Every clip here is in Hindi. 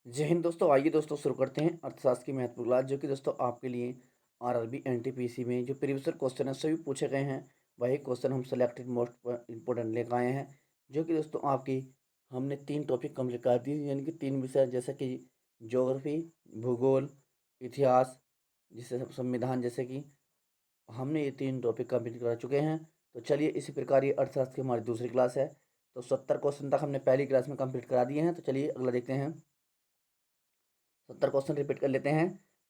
जय हिंद दोस्तों। आइए दोस्तों शुरू करते हैं अर्थशास्त्र की महत्वपूर्ण क्लास, जो कि दोस्तों आपके लिए आरआरबी एनटीपीसी में जो प्रीवियस क्वेश्चन है सभी पूछे गए हैं। वही क्वेश्चन हम सेलेक्टेड मोस्ट इंपॉर्टेंट लेकर आए हैं, जो कि दोस्तों आपकी हमने 3 टॉपिक कंप्लीट कर दिए, यानी कि 3 विषय जैसे कि ज्योग्राफी, भूगोल, इतिहास, जिससे संविधान, जैसे कि हमने ये 3 टॉपिक कंप्लीट कर चुके हैं। तो चलिए, इसी प्रकार ये अर्थशास्त्र की हमारी दूसरी क्लास है। तो 70 क्वेश्चन तक हमने पहली क्लास में कंप्लीट करा दिए हैं। तो चलिए अगला देखते हैं। 70 क्वेश्चन रिपीट कर लेते हैं।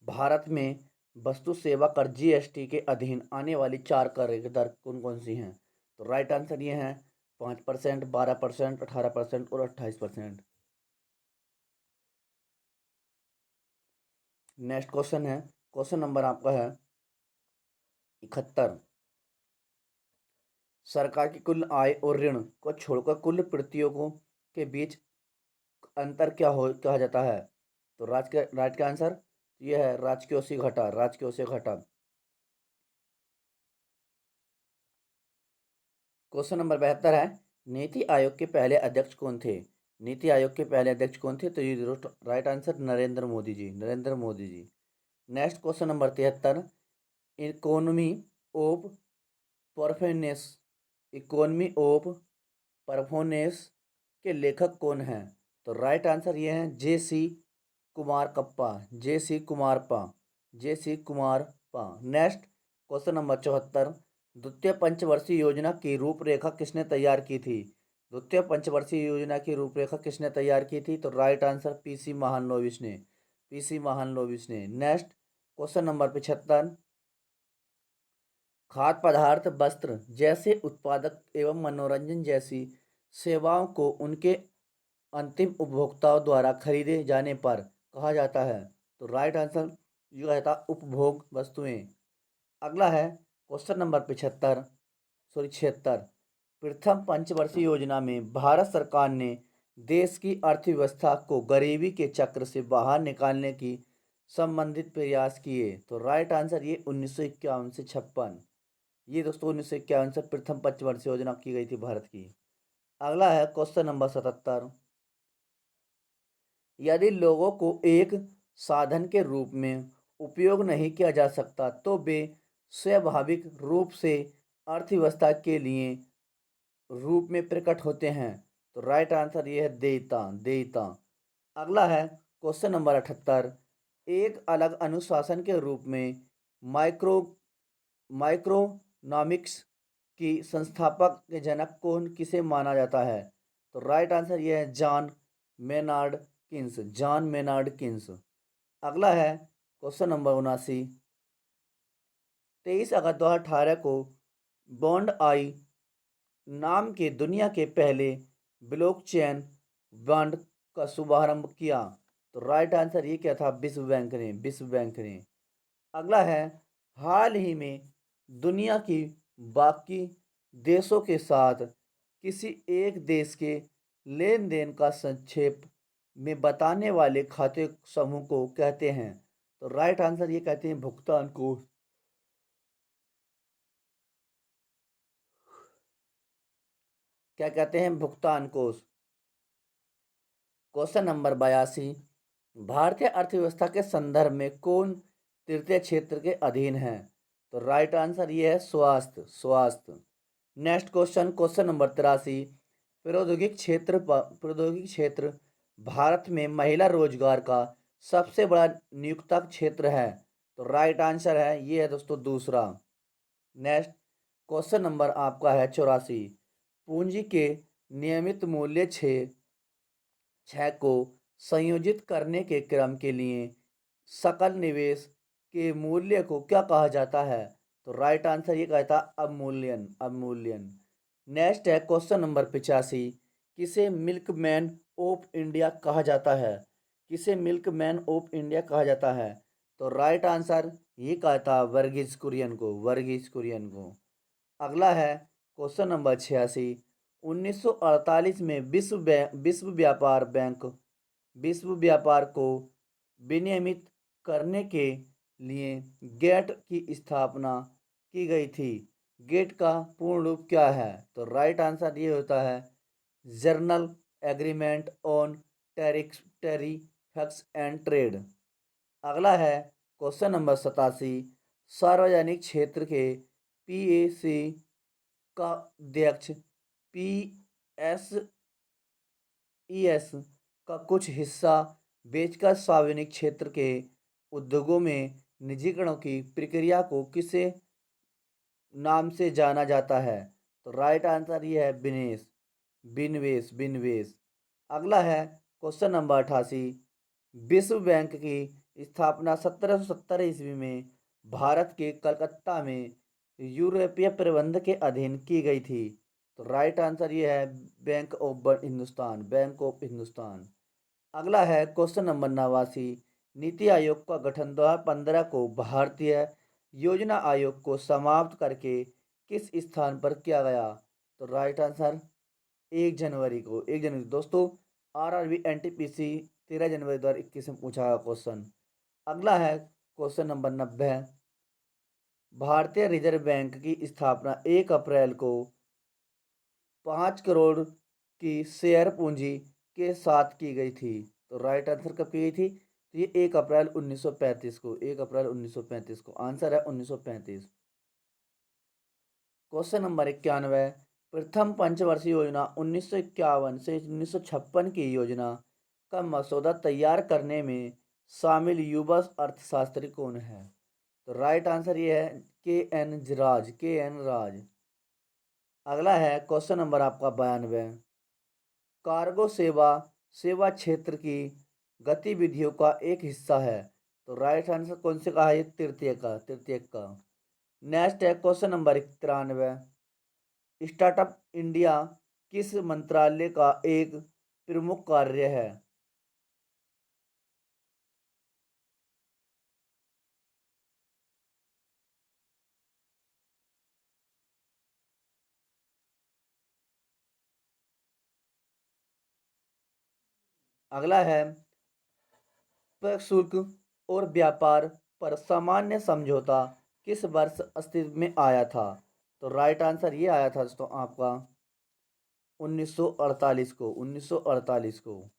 भारत में वस्तु सेवा कर जीएसटी के अधीन आने वाली 4 कर दर कौन कौन सी हैं? तो राइट आंसर ये हैं 5%, 12%, 18% और 28%। नेक्स्ट क्वेश्चन है, क्वेश्चन नंबर आपका है 71। सरकार की कुल आय और ऋण को छोड़कर कुल प्रतियोगों के बीच अंतर क्या हो कहा जाता है? तो राइट का आंसर ये है राजकोषीय घाटा, राजकोषीय घाटा। क्वेश्चन नंबर 72 है, नीति आयोग के पहले अध्यक्ष कौन थे? नीति आयोग के पहले अध्यक्ष कौन थे? तो ये right answer Narendra Modi ji, Narendra Modi ji. Next question number 73, economy of performance, economy of performance के लेखक कौन हैं? तो राइट आंसर ये हैं J C. Kumarappa, J C. Kumarappa, J C. Kumarappa. Next question number 74, द्वितीय पंचवर्षीय योजना की रूपरेखा किसने तैयार की थी? द्वितीय पंचवर्षीय योजना की रूपरेखा किसने तैयार की थी? तो राइट आंसर पीसी महालनोबिस ने, पीसी महालनोबिस ने। नेक्स्ट क्वेश्चन नंबर 75, खाद्य पदार्थ, वस्त्र जैसे उत्पादक एवं मनोरंजन जैसी सेवाओं को उनके अंतिम उपभोक्ताओं द्वारा खरीदे जाने पर कहा जाता है? तो राइट आंसर ये रहता उपभोग वस्तुएं। अगला है क्वेश्चन नंबर 75, सॉरी 76, प्रथम पंचवर्षीय योजना में भारत सरकार ने देश की अर्थव्यवस्था को गरीबी के चक्र से बाहर निकालने की संबंधित प्रयास किए? तो राइट आंसर ये 1951 से 56। ये दोस्तों 1951 से प्रथम पंचवर्षीय योजना की गई थी भारत की। अगला है क्वेश्चन नंबर 77, यदि लोगों को एक साधन के रूप में उपयोग नहीं किया जा सकता तो वे स्वाभाविक रूप से अर्थव्यवस्था के लिए रूप में प्रकट होते हैं? तो राइट आंसर ये है देयता, देयता। अगला है क्वेश्चन नंबर 78, एक अलग अनुशासन के रूप में माइक्रो माइक्रोनॉमिक्स की संस्थापक के जनक कौन किसे माना जाता है? तो राइट आंसर ये है John Maynard Keynes, John Maynard Keynes. अगला है क्वेश्चन नंबर 79, 23 अगस्त 2018 को बॉन्ड आई नाम के दुनिया के पहले ब्लॉकचेन बॉन्ड का शुभारंभ किया? तो राइट आंसर ये क्या था? विश्व बैंक ने, विश्व बैंक ने। अगला है, हाल ही में दुनिया की बाकी देशों के साथ किसी एक देश के लेन देन का संक्षेप में बताने वाले खाते समूह को कहते हैं? तो राइट आंसर ये कहते हैं भुगतान को। क्या कहते हैं? भुगतान कोष। क्वेश्चन नंबर 82, भारतीय अर्थव्यवस्था के संदर्भ में कौन तृतीय क्षेत्र के अधीन है? तो राइट आंसर ये है स्वास्थ्य, स्वास्थ्य। नेक्स्ट क्वेश्चन, क्वेश्चन नंबर 83, प्रौद्योगिक क्षेत्र भारत में महिला रोजगार का सबसे बड़ा नियोक्ता क्षेत्र है? तो राइट आंसर है ये है दोस्तों दूसरा। नेक्स्ट क्वेश्चन नंबर आपका है 84, पूंजी के नियमित मूल्य छः को संयोजित करने के क्रम के लिए सकल निवेश के मूल्य को क्या कहा जाता है? तो राइट आंसर ये कहता अवमूल्यन, अवमूल्यन। नेक्स्ट है क्वेश्चन नंबर 85, किसे मिल्कमैन ऑफ इंडिया कहा जाता है? किसे मिल्कमैन ऑफ इंडिया कहा जाता है? तो राइट आंसर ये कहता वर्गीज कुरियन को, वर्गीज कुरियन को। अगला है क्वेश्चन नंबर 86, 1948 में विश्व व्यापार को विनियमित करने के लिए गेट की स्थापना की गई थी। गेट का पूर्ण रूप क्या है? तो राइट आंसर ये होता है journal agreement on tariff fax and trade. अगला है क्वेश्चन नंबर 87, सार्वजनिक क्षेत्र के पीएसी का अध्यक्ष पीएसईएस का कुछ हिस्सा बेचकर सार्वजनिक क्षेत्र के उद्योगों में निजीकरण की प्रक्रिया को किसे नाम से जाना जाता है? तो राइट आंसर ये है बिनेश बिनवेश बिनवेश। अगला है क्वेश्चन नंबर 88, विश्व बैंक की स्थापना 1770 ईस्वी में भारत के कलकत्ता में यूरोपीय प्रबंध के अधीन की गई थी। तो राइट आंसर ये है bank of Hindustan, bank of Hindustan. अगला है क्वेश्चन नंबर 89, नीति आयोग का गठन 2015 को भारतीय योजना आयोग को समाप्त करके किस स्थान पर किया गया? तो राइट आंसर 1 जनवरी को, 1 जनवरी। दोस्तों आरआरबी एनटीपीसी 13 जनवरी 2021 में पूछा गया क्वेश्चन। अगला है क्वेश्चन नंबर 90, भारतीय रिजर्व बैंक की स्थापना 1 अप्रैल को 5 करोड़ की शेयर पूंजी के साथ की गई थी। तो राइट आंसर कब की गई थी? तो ये 1 अप्रैल 1935 को, 1 अप्रैल 1935 को। आंसर है 1935। क्वेश्चन नंबर 91, प्रथम पंचवर्षीय योजना 1951 से 1956 की योजना का मसौदा तैयार करने में शामिल युवा अर्थशास्त्री कौन है? तो राइट आंसर ये है के एन राज। अगला है क्वेश्चन नंबर आपका 92, कार्गो सेवा सेवा क्षेत्र की गतिविधियों का एक हिस्सा है। तो राइट आंसर कौन से का है? तृतीयक का। नेक्स्ट है क्वेश्चन नंबर 93, स्टार्टअप इंडिया किस मंत्रालय का एक प्रमुख कार्य है? अगला है प्रशुल्क और व्यापार पर सामान्य समझौता किस वर्ष अस्तित्व में आया था? तो राइट आंसर ये आया था दोस्तों आपका 1948 को, 1948 को।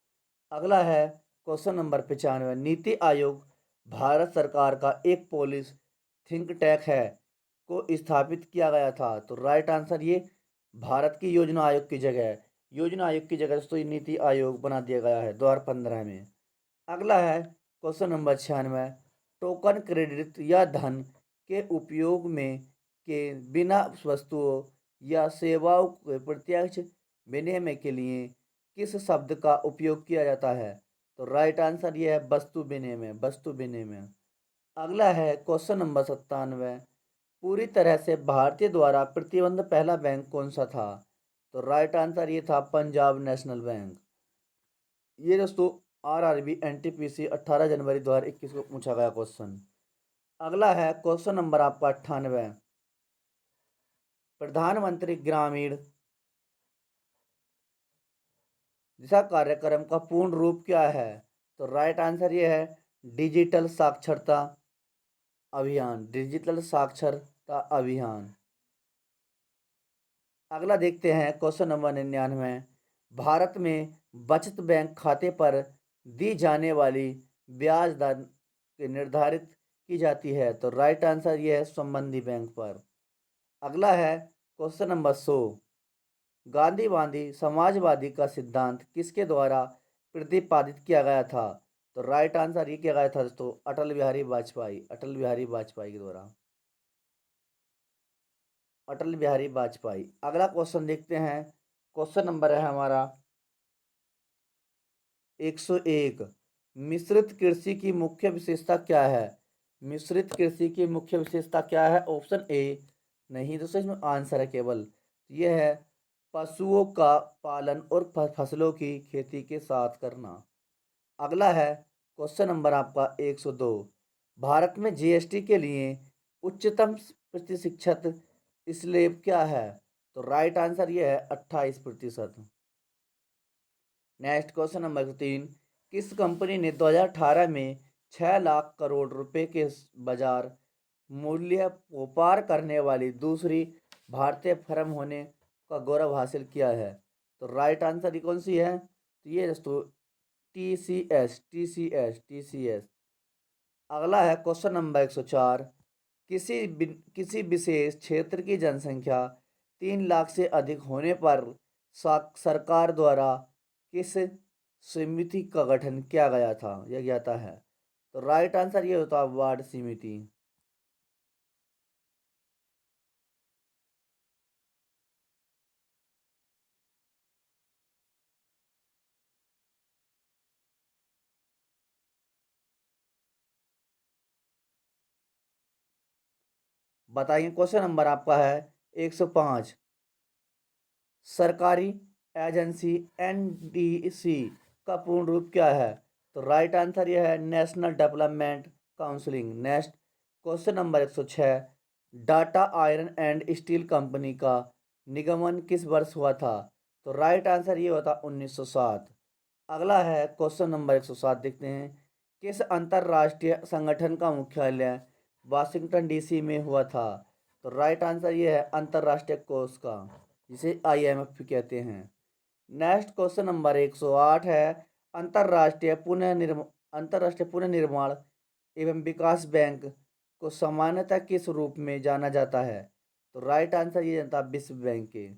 अगला है क्वेश्चन नंबर 95, नीति आयोग भारत सरकार का एक पॉलिस थिंक टैंक है को स्थापित किया गया था। तो राइट आंसर ये भारत की योजना आयोग की जगह है, योजना आयोग की जगह दोस्तों ये नीति आयोग बना दिया गया है 2015 में। अगला है क्वेश्चन नंबर 96, टोकन क्रेडिट या धन के उपयोग में के बिना वस्तुओं या सेवाओं के प्रत्यक्ष विनिमय के लिए किस शब्द का उपयोग किया जाता है? तो राइट आंसर ये है वस्तु विनिमय, वस्तु विनिमय। अगला है क्वेश्चन नंबर 97, पूरी तरह से भारतीय द्वारा प्रतिबंध पहला बैंक कौन सा था? तो राइट आंसर ये था पंजाब नेशनल बैंक। ये दोस्तों आरआरबी एनटीपीसी 18 जनवरी 2021 को पूछा गया क्वेश्चन। अगला है क्वेश्चन नंबर आपका 98, प्रधानमंत्री ग्रामीण दिशा कार्यक्रम का पूर्ण रूप क्या है? तो राइट आंसर ये है डिजिटल साक्षरता अभियान, डिजिटल साक्षरता अभियान। अगला देखते हैं क्वेश्चन नंबर 99, भारत में बचत बैंक खाते पर दी जाने वाली ब्याज दर निर्धारित की जाती है। तो राइट आंसर ये है संबंधी बैंक पर। अगला है क्वेश्चन नंबर 100, गांधीवादी समाजवादी का सिद्धांत किसके द्वारा प्रतिपादित किया गया था? तो राइट आंसर ये किया गया था दोस्तों अटल बिहारी वाजपेयी, अटल बिहारी वाजपेयी के द्वारा, अटल बिहारी वाजपेयी। अगला क्वेश्चन देखते हैं, क्वेश्चन नंबर है हमारा 101, मिश्रित कृषि की मुख्य विशेषता क्या है? मिश्रित कृषि की मुख्य विशेषता क्या है? ऑप्शन ए नहीं दोस्तों, इसमें आंसर है केवल ये है पशुओं का पालन और फसलों की खेती के साथ करना। अगला है क्वेश्चन नंबर आपका 102, भारत में जीएसटी के लिए उच्चतम प्रतिशत स्लैब क्या है? तो राइट आंसर ये है 28%। नेक्स्ट क्वेश्चन नंबर 3, किस कंपनी ने 2018 में 6 लाख करोड़ रुपए के बाजार मूल्य को पार करने वाली दूसरी भारतीय फर्म होने का गौरव हासिल किया है? तो राइट आंसर ये कौन सी है? तो ये दोस्तों टी सी एस। अगला है क्वेश्चन नंबर 104। किसी विशेष क्षेत्र की जनसंख्या 3 लाख से अधिक होने पर सरकार द्वारा किस समिति का गठन किया गया था या जाता है? तो राइट आंसर ये होता है वार्ड समिति। बताइए क्वेश्चन नंबर आपका है 105। सरकारी एजेंसी एनडीसी का पूर्ण रूप क्या है? तो राइट आंसर यह है national development counselling. Next question number 106। Data iron and steel company का निगमन किस वर्ष हुआ था? तो राइट आंसर ये होता 1907। अगला है क्वेश्चन नंबर 107, देखते हैं। किस अंतरराष्ट्रीय संगठन का मुख्यालय वाशिंगटन डीसी में हुआ था? तो राइट आंसर ये है अंतरराष्ट्रीय कोष का, जिसे आईएमएफ भी कहते हैं। नेक्स्ट क्वेश्चन नंबर 108 है। अंतरराष्ट्रीय अंतरराष्ट्रीय पुनर्निर्माण एवं विकास बैंक को सामान्यतः किस रूप में जाना जाता है? तो राइट आंसर ये जनता विश्व बैंक के।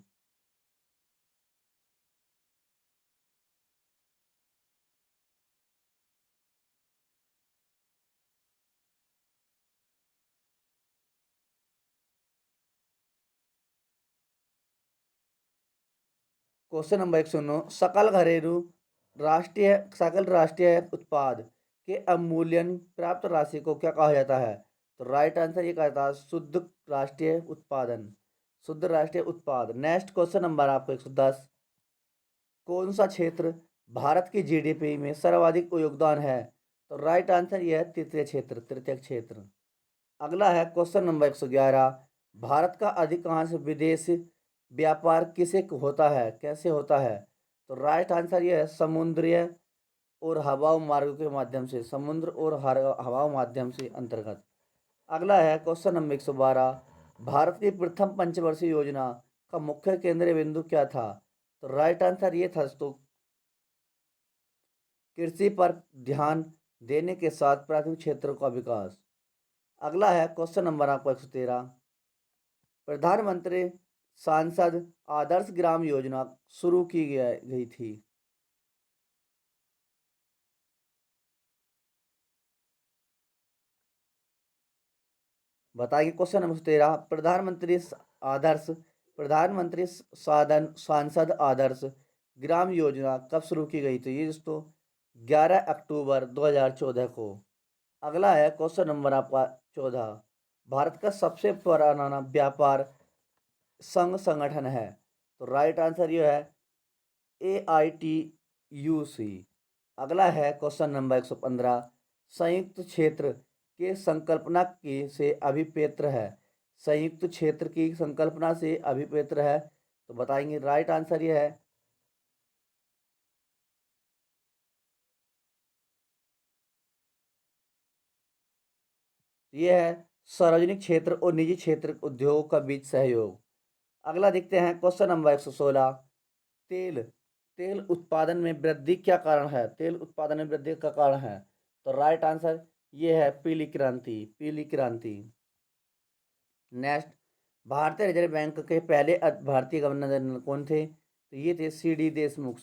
Question number 109। सकल राष्ट्रीय उत्पाद के अवमूल्यन प्राप्त राशि को क्या कहा जाता है? तो राइट आंसर ये कहता है शुद्ध राष्ट्रीय उत्पाद। नेक्स्ट क्वेश्चन नंबर आपको 110। कौन सा क्षेत्र भारत की जीडीपी में सर्वाधिक योगदान है? तो राइट आंसर ये है तृतीय क्षेत्र। अगला है क्वेश्चन नंबर 111। भारत का अधिकांश विदेश व्यापार होता है, कैसे होता है? तो राइट आंसर ये है समुद्रीय और हवाई मार्गों के माध्यम से, समुद्र और हवाई माध्यम से अंतर्गत। अगला है क्वेश्चन नंबर 112। भारत की प्रथम पंचवर्षीय योजना का मुख्य केंद्रीय बिंदु क्या था? तो राइट आंसर ये था दोस्तों कृषि पर ध्यान देने के साथ प्राथमिक क्षेत्रों का विकास। अगला है क्वेश्चन नंबर आपको 113। प्रधानमंत्री सांसद आदर्श ग्राम योजना शुरू की गई थी। बताइए क्वेश्चन नंबर 13। आदर्श प्रधानमंत्री सांसद आदर्श ग्राम योजना कब शुरू की गई थी? ये दोस्तों 11 अक्टूबर 2014 को। अगला है क्वेश्चन नंबर आपका 14। भारत का सबसे पुराना व्यापार संगठन है? तो राइट आंसर ये है AITUC। अगला है क्वेश्चन नंबर 115। संयुक्त क्षेत्र के संकल्पना की से अभिप्रेत है? संयुक्त क्षेत्र की संकल्पना से अभिप्रेत है, तो बताएंगे राइट आंसर ये है ये है सार्वजनिक क्षेत्र और निजी क्षेत्र उद्योगों का बीच सहयोग। अगला देखते हैं क्वेश्चन नंबर 116। तेल तेल उत्पादन में वृद्धि क्या कारण है? तेल उत्पादन में वृद्धि का कारण है, तो राइट आंसर ये है पीली क्रांति। नेक्स्ट, भारतीय रिजर्व बैंक के पहले भारतीय गवर्नर जनरल कौन थे? तो ये थे सी डी देशमुख।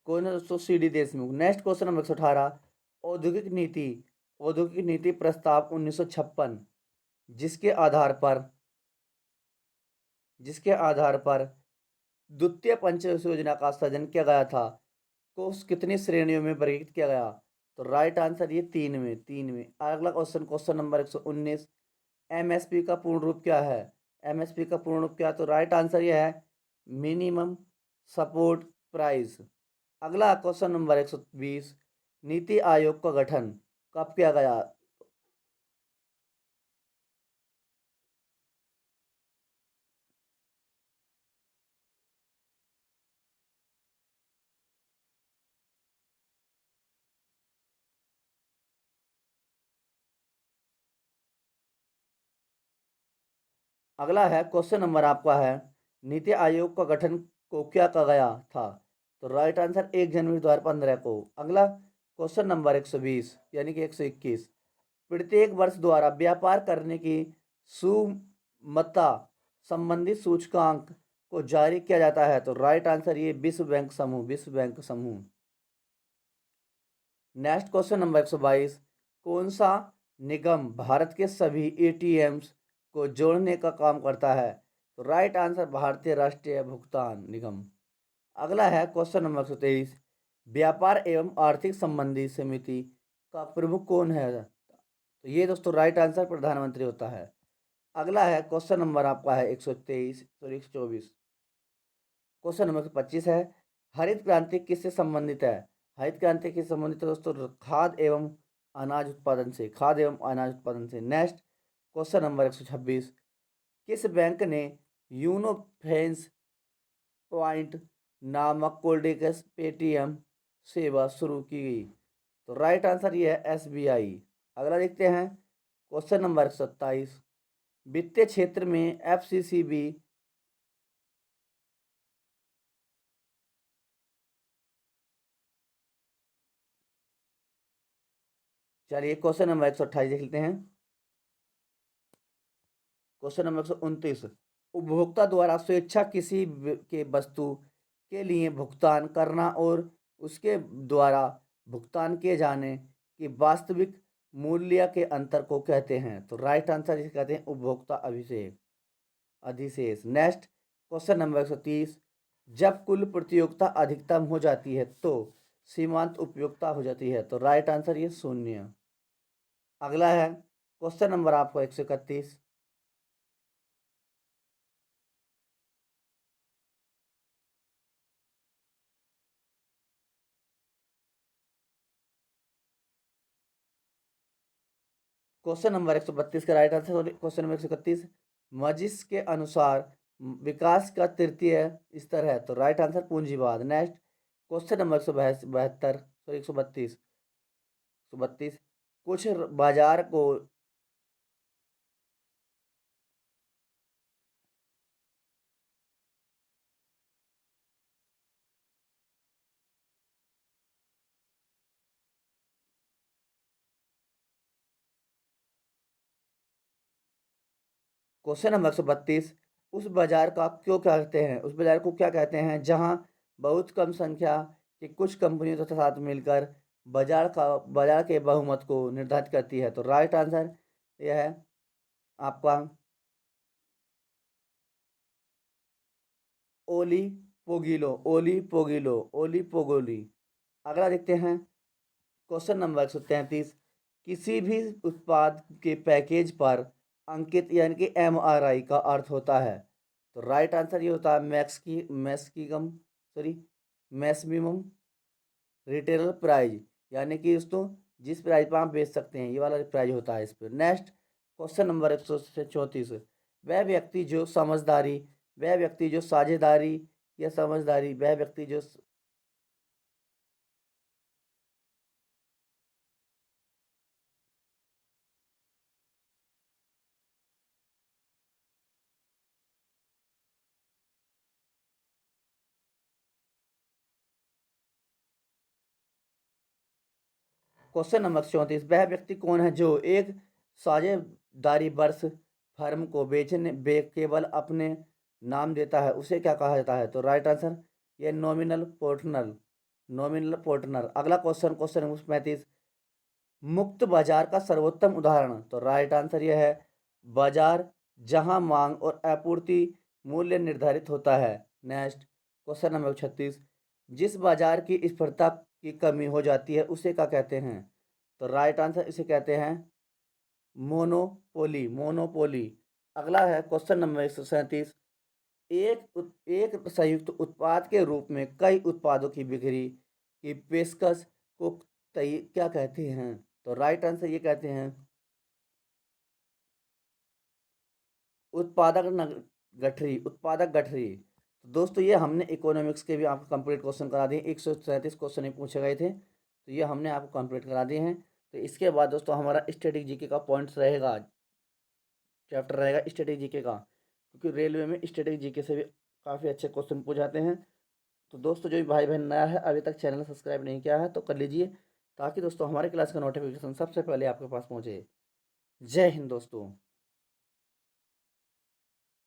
कौन है दोस्तों? C D Deshmukh. Next question number 118। औद्योगिक नीति प्रस्ताव 1956 जिसके आधार पर जिसके आधार पर द्वितीय पंचवर्षीय योजना का सृजन किया गया था, को कितनी श्रेणियों में वर्गीकृत किया गया? तो राइट आंसर ये तीन में। अगला क्वेश्चन नंबर 119। एमएसपी का पूर्ण रूप क्या है? एमएसपी का पूर्ण रूप क्या है? तो राइट आंसर ये है मिनिमम सपोर्ट प्राइस। अगला क्वेश्चन नंबर 120। नीति आयोग का गठन कब किया गया? अगला है क्वेश्चन नंबर आपका है, नीति आयोग का गठन को क्या कहा गया था? तो राइट आंसर 1 जनवरी 2015 को। अगला क्वेश्चन नंबर 120 यानी कि 121, प्रत्येक वर्ष द्वारा व्यापार करने की सुमता संबंधी सूचकांक को जारी किया जाता है? तो राइट आंसर ये विश्व बैंक समूह, विश्व बैंक समूह। नेक्स्ट क्वेश्चन नंबर 122, कौन सा निगम भारत के सभी एटीएम्स को जोड़ने का काम करता है? तो राइट आंसर भारतीय राष्ट्रीय भुगतान निगम। अगला है क्वेश्चन नंबर 123, व्यापार एवं आर्थिक संबंधी समिति का प्रमुख कौन है? तो ये दोस्तों राइट आंसर प्रधानमंत्री होता है। अगला है क्वेश्चन नंबर आपका है 124। क्वेश्चन नंबर 25 है, हरित क्रांति किससे संबंधित है? हरित क्रांति किससे संबंधित है दोस्तों? खाद्य एवं अनाज उत्पादन से, खाद्य एवं अनाज उत्पादन से। नेक्स्ट क्वेश्चन नंबर 126, किस बैंक ने यूनो फ्रेंस पॉइंट नामक कोल्डेक्स पेटीएम सेवा शुरू की? तो राइट आंसर ये है एसबीआई। अगला देखते हैं क्वेश्चन नंबर 127, वित्तीय क्षेत्र में एफसीसीबी चलिए क्वेश्चन नंबर 128 देख लेते हैं। क्वेश्चन नंबर 129, उपभोक्ता द्वारा स्वेच्छा किसी के वस्तु के लिए भुगतान करना और उसके द्वारा भुगतान किए जाने की वास्तविक मूल्य के अंतर को कहते हैं? तो राइट आंसर इसे कहते हैं उपभोक्ता अभिषेक अधिशेष। नेक्स्ट क्वेश्चन नंबर 130, जब कुल प्रतियोगिता अधिकतम हो जाती है तो सीमांत उपयोगिता हो जाती है? तो राइट आंसर ये 0। अगला है क्वेश्चन नंबर आपको 131, क्वेश्चन नंबर 132 का राइट आंसर। क्वेश्चन नंबर 131, मजिस के अनुसार विकास का तृतीय स्तर है? तो राइट आंसर पूंजीवाद। नेक्स्ट क्वेश्चन नंबर 172 सॉरी 132 कुछ बाजार को क्वेश्चन नंबर 132, उस बाजार का क्यों कहते हैं, उस बाजार को क्या कहते हैं जहां बहुत कम संख्या की कुछ कंपनियों के साथ मिलकर बाजार के बहुमत को निर्धारित करती है? तो राइट आंसर यह है आपका ओली पोगोली। अगला देखते हैं क्वेश्चन नंबर 133, किसी भी उत्पाद के पैकेज पर अंकित यानी कि एमआरआई का अर्थ होता है? तो राइट आंसर ये होता है मैक्सिमम रिटेलर प्राइज, यानी कि दोस्तों जिस प्राइस पर आप बेच सकते हैं, ये वाला प्राइज होता है इस पर। नेक्स्ट क्वेश्चन नंबर 134, वह व्यक्ति जो साझेदारी या समझदारी वह व्यक्ति जो क्वेश्चन नंबर 34, वह व्यक्ति कौन है जो एक साझेदारी वर्ष फर्म को केवल अपने नाम देता है, उसे क्या कहा जाता है? तो राइट आंसर ये नॉमिनल पार्टनर। अगला क्वेश्चन क्वेश्चन नंबर 35, मुक्त बाजार का सर्वोत्तम उदाहरण? तो राइट आंसर यह है बाजार जहां मांग और आपूर्ति मूल्य निर्धारित होता है। नेक्स्ट क्वेश्चन नंबर 36, जिस बाजार की स्थिरता की कमी हो जाती है उसे क्या कहते हैं? तो राइट आंसर इसे कहते हैं मोनोपोली। अगला है क्वेश्चन नंबर 137, एक संयुक्त उत्पाद के रूप में कई उत्पादों की बिक्री की पेशकश को क्या कहते हैं? तो राइट आंसर ये कहते हैं उत्पादक गठरी। तो दोस्तों ये हमने इकोनॉमिक्स के भी आपको कंप्लीट क्वेश्चन करा दिए, 137 क्वेश्चन ही पूछे गए थे, तो ये हमने आपको कंप्लीट करा दिए हैं। तो इसके बाद दोस्तों हमारा स्टैटिक जीके का पॉइंट्स रहेगा, चैप्टर रहेगा स्टैटिक जीके का। क्योंकि रेलवे में स्टैटिक जीके से भी काफ़ी अच्छे क्वेश्चन पूछ जाते हैं। तो दोस्तों जो भी भाई बहन नया है अभी तक चैनल सब्सक्राइब नहीं किया है तो कर लीजिए, ताकि दोस्तों हमारे क्लास का नोटिफिकेशन सबसे पहले आपके पास पहुँचे। जय हिंद दोस्तों।